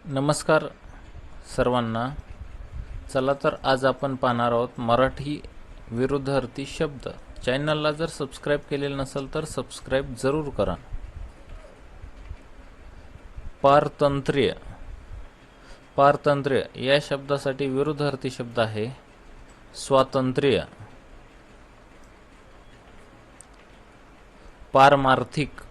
नमस्कार सर्वांना। चला तर आज आपण पाहणार आहोत मराठी विरुद्धार्थी शब्द। चॅनलला जर सबस्क्राइब केलेलं नसेल तर सबस्क्राइब जरूर करा। पारतंत्र्य। पारतंत्र्य या शब्दासाठी विरुद्धार्थी शब्द आहे स्वातंत्र्य। पारमार्थिक।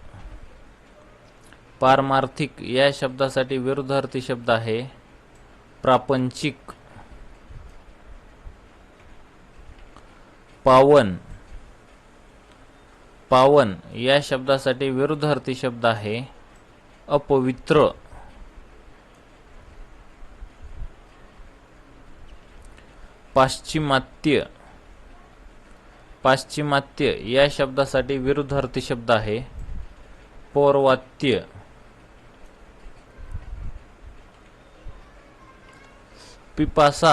पारमार्थिक या शब्दासाठी विरुद्धार्थी शब्द आहे प्रापंचिक। पावन। पावन या शब्दासाठी विरुद्धार्थी शब्द आहे अपवित्र। पाश्चिमात्य। पाश्चिमात्य या शब्दासाठी विरुद्धार्थी शब्द आहे पौर्वात्य। पिपासा।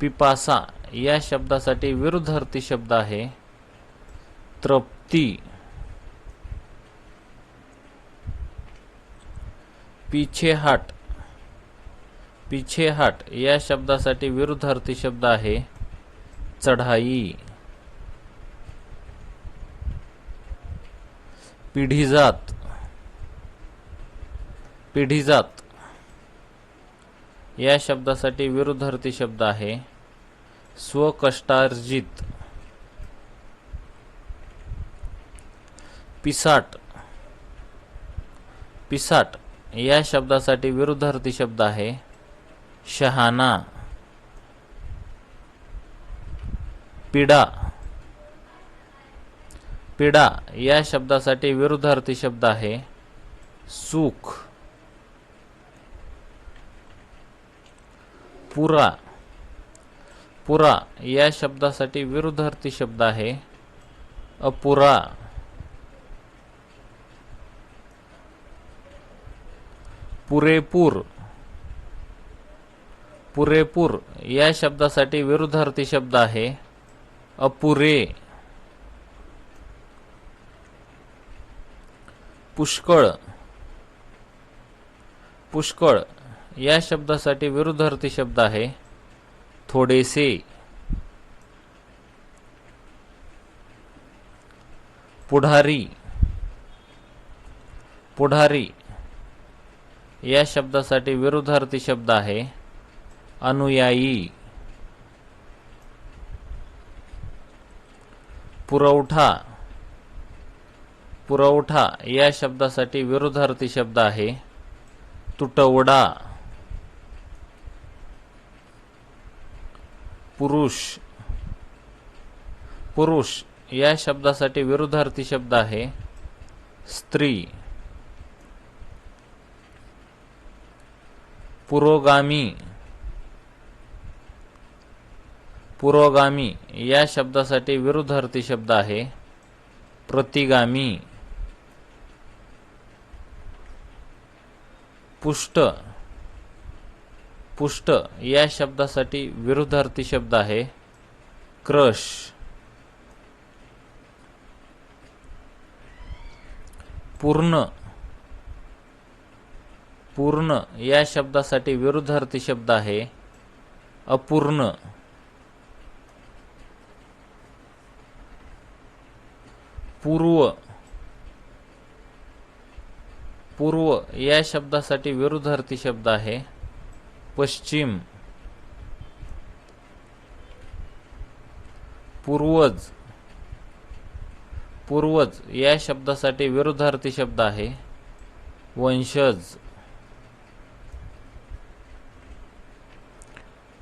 पिपासा या शब्दासाठी विरुद्धार्थी शब्द आहे तृप्ती। पीछेहाट। पीछेहाट या शब्दासाठी विरुद्धार्थी शब्द आहे चढाई। पिढीजात। पिढीजात या शब्दासाठी विरुद्धार्थी शब्द आहे स्वकष्टार्जित। पिसाट। पिसाट या शब्दासाठी विरुद्धार्थी शब्द आहे शहाणा। पिढा। पिढा या शब्दासाठी विरुद्धार्थी शब्द आहे सुख। पुरा। पुरा या शब्दासाठी विरुद्धार्थी शब्द आहे अपुरा। पुरेपूर। पुरेपूर या शब्दासाठी विरुद्धार्थी शब्द आहे अपुरे। पुष्कळ। पुष्कळ या शब्दासाठी विरुद्धार्थी शब्द आहे थोडेसे। पुढारी। पुढारी या शब्दासाठी विरुद्धार्थी शब्द आहे अनुयायी। पुरवठा। पुरवठा या शब्दासाठी विरुद्धार्थी शब्द आहे तुटवडा। पुरुष। पुरुष या शब्दासाठी विरुद्धार्थी शब्द आहे स्त्री। पुरोगामी। पुरोगामी या शब्दासाठी विरुद्धार्थी शब्द आहे प्रतिगामी। पुष्ट। पुष्ट या शब्दासाठी विरुद्धार्थी शब्द आहे क्रश। पूर्ण। पूर्ण या शब्दासाठी विरुद्धार्थी शब्द आहे अपूर्ण। पूर्व। पूर्व या शब्दासाठी विरुद्धार्थी शब्द आहे पश्चिम। पूर्वज। पूर्वज या शब्दासाठी विरुद्धार्थी शब्द आहे वंशज।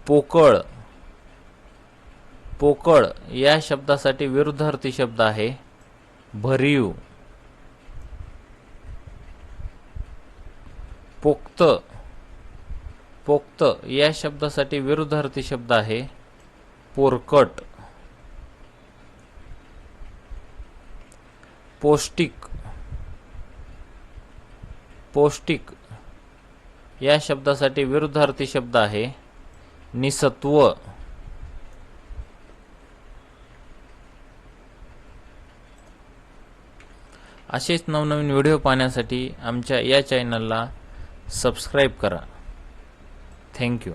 पोकळ। पोकळ या शब्दासाठी विरुद्धार्थी शब्द आहे भरीव। पोक्त। पोक्त या शब्दासाठी विरुद्धार्थी शब्द आहे पोरकट। पौष्टिक। पौष्टिक या शब्दासाठी विरुद्धार्थी शब्द आहे निसत्व। असेच नवनवीन व्हिडिओ पाहण्यासाठी आमच्या या चॅनलला सबस्क्राईब करा. थँक्यू.